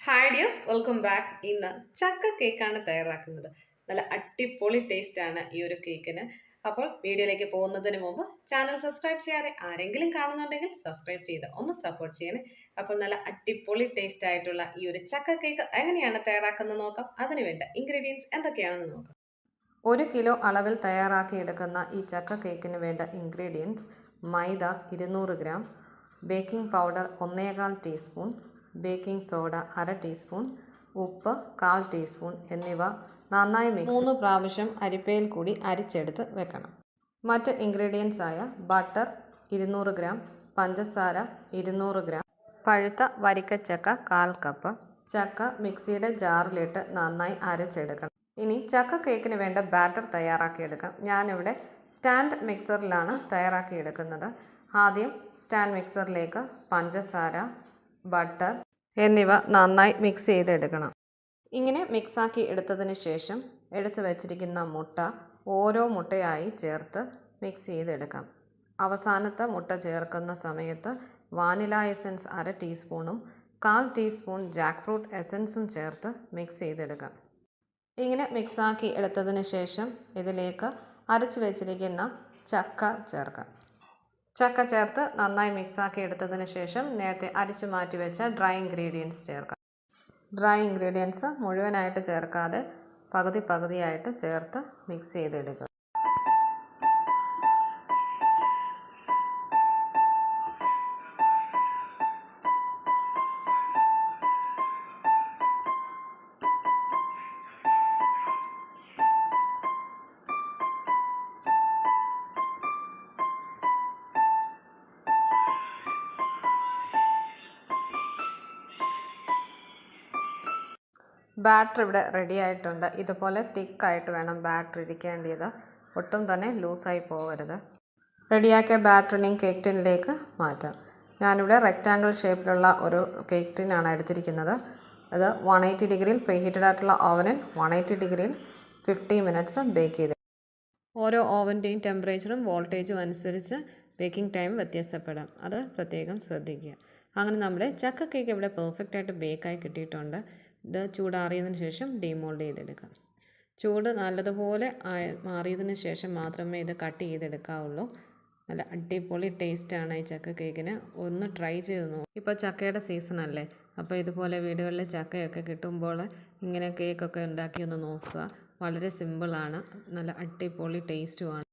Hi dears, welcome back. ഇന്ന് ചക്ക കേക്കാണ് തയ്യാറാക്കുന്നത്. നല്ല അടിപൊളി ടേസ്റ്റ് ആണ് ഈ ഒരു കേക്കിന്. അപ്പോൾ വീഡിയോയിലേക്ക് പോകുന്നതിന് മുമ്പ് ചാനൽ സബ്സ്ക്രൈബ് ചെയ്യാതെ ആരെങ്കിലും കാണുന്നുണ്ടെങ്കിൽ സബ്സ്ക്രൈബ് ചെയ്ത് ഒന്ന് സപ്പോർട്ട് ചെയ്യണേ. അപ്പോൾ നല്ല അടിപൊളി ടേസ്റ്റ് ആയിട്ടുള്ള ഈ ഒരു ചക്ക കേക്ക് എങ്ങനെയാണ് തയ്യാറാക്കുന്നത് നോക്കാം. അതിന് വേണ്ട ഇൻഗ്രീഡിയൻസ് എന്തൊക്കെയാണെന്ന് നോക്കാം. 1 കിലോ അളവിൽ തയ്യാറാക്കിയെടുക്കുന്ന ഈ ചക്ക കേക്കിന് വേണ്ട ഇൻഗ്രീഡിയൻസ്: മൈദ 200 gram, baking powder 1/4 teaspoon, baking soda 1/2 teaspoon, ഉപ്പ് 1/4 ടീസ്പൂൺ എന്നിവ നന്നായി 3 പ്രാവശ്യം അരിപ്പയിൽ കൂടി അരിച്ചെടുത്ത് വെക്കണം. മറ്റ് ഇൻഗ്രീഡിയൻസ് ആയ ബട്ടർ 200 ഗ്രാം, പഞ്ചസാര 200 ഗ്രാം, പഴുത്ത വരിക്കച്ചക്ക 1/4 കപ്പ്. ചക്ക മിക്സിയുടെ ജാറിലിട്ട് നന്നായി അരച്ചെടുക്കണം. ഇനി ചക്ക കേക്കിന് വേണ്ട ബാറ്റർ തയ്യാറാക്കിയെടുക്കാം. ഞാനിവിടെ സ്റ്റാൻഡ് മിക്സറിലാണ് തയ്യാറാക്കിയെടുക്കുന്നത്. ആദ്യം സ്റ്റാൻഡ് മിക്സറിലേക്ക് പഞ്ചസാര, ബട്ടർ എന്നിവ നന്നായി മിക്സ് ചെയ്തെടുക്കണം. ഇങ്ങനെ മിക്സാക്കി എടുത്തതിന് ശേഷം എടുത്തു വച്ചിരിക്കുന്ന മുട്ട ഓരോ മുട്ടയായി ചേർത്ത് മിക്സ് ചെയ്തെടുക്കാം. അവസാനത്തെ മുട്ട ചേർക്കുന്ന സമയത്ത് വാനില എസൻസ് 1/2 ടീസ്പൂണും 1/4 ടീസ്പൂൺ ജാക്ക് ഫ്രൂട്ട് എസൻസും ചേർത്ത് മിക്സ് ചെയ്തെടുക്കാം. ഇങ്ങനെ മിക്സാക്കി എടുത്തതിന് ശേഷം ഇതിലേക്ക് അരച്ച് വെച്ചിരിക്കുന്ന ചക്ക ചേർക്കാം. ചക്ക ചേർത്ത് നന്നായി മിക്സാക്കി എടുത്തതിന് ശേഷം നേരത്തെ അരിച്ചു മാറ്റി വെച്ച ഡ്രൈ ഇൻഗ്രീഡിയൻസ് ചേർക്കാം. ഡ്രൈ ഇൻഗ്രീഡിയൻസ് മുഴുവനായിട്ട് ചേർക്കാതെ പകുതിയായിട്ട് ചേർത്ത് മിക്സ് ചെയ്തെടുക്കുക. ബാറ്റർ ഇവിടെ റെഡി ആയിട്ടുണ്ട്. ഇതുപോലെ തിക്കായിട്ട് വേണം ബാറ്റർ ഇരിക്കേണ്ടത്. ഒട്ടും തന്നെ ലൂസായി പോകരുത്. റെഡിയാക്കിയ ബാറ്ററിനെയും കേക്ക് ടിന്നിലേക്ക് മാറ്റാം. ഞാനിവിടെ റെക്റ്റാങ്കിൾ ഷേപ്പിലുള്ള ഒരു കേക്ക് ടിന്നാണ് എടുത്തിരിക്കുന്നത്. അത് 180 ഡിഗ്രിയിൽ പ്രീഹീറ്റഡ് ആയിട്ടുള്ള ഓവനിൽ 180 ഡിഗ്രിയിൽ 50 മിനിറ്റ്സ് ബേക്ക് ചെയ്ത്. ഓരോ ഓവൻ്റെയും ടെമ്പറേച്ചറും വോൾട്ടേജും അനുസരിച്ച് ബേക്കിംഗ് ടൈം വ്യത്യാസപ്പെടാം. അത് പ്രത്യേകം ശ്രദ്ധിക്കുക. അങ്ങനെ നമ്മുടെ ചക്ക കേക്ക് ഇവിടെ പെർഫെക്റ്റായിട്ട് ബേക്കായി കിട്ടിയിട്ടുണ്ട്. ഇത് ചൂടാറിയതിന് ശേഷം ഡീമോൾഡ് ചെയ്തെടുക്കാം. ചൂട് നല്ലതുപോലെ മാറിയതിന് ശേഷം മാത്രമേ ഇത് കട്ട് ചെയ്തെടുക്കാവുള്ളൂ. നല്ല അടിപൊളി ടേസ്റ്റാണ് ഈ ചക്ക കേക്കിന്. ഒന്ന് ട്രൈ ചെയ്ത് നോക്കും. ഇപ്പോൾ ചക്കയുടെ സീസൺ അല്ലേ, അപ്പോൾ ഇതുപോലെ വീടുകളിൽ ചക്കയൊക്കെ കിട്ടുമ്പോൾ ഇങ്ങനെ കേക്കൊക്കെ ഉണ്ടാക്കി ഒന്ന് നോക്കുക. വളരെ സിമ്പിളാണ്, നല്ല അടിപൊളി ടേസ്റ്റുമാണ്.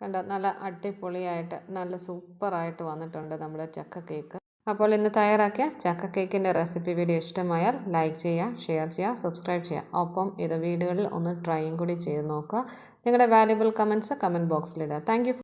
കണ്ടോ, നല്ല അടിപൊളിയായിട്ട് നല്ല സൂപ്പറായിട്ട് വന്നിട്ടുണ്ട് നമ്മുടെ ചക്ക കേക്ക്. അപ്പോൾ ഇന്ന് തയ്യാറാക്കിയ ചക്ക കേക്കിൻ്റെ റെസിപ്പി വീഡിയോ ഇഷ്ടമായാൽ ലൈക്ക് ചെയ്യുക, ഷെയർ ചെയ്യുക, സബ്സ്ക്രൈബ് ചെയ്യുക. ഒപ്പം ഇത് വീടുകളിൽ ഒന്ന് ട്രൈയും കൂടി ചെയ്ത് നോക്കുക. നിങ്ങളുടെ വാല്യുബിൾ കമൻറ്റ്സ് കമൻറ്റ് ബോക്സിലിടുക. Thank U.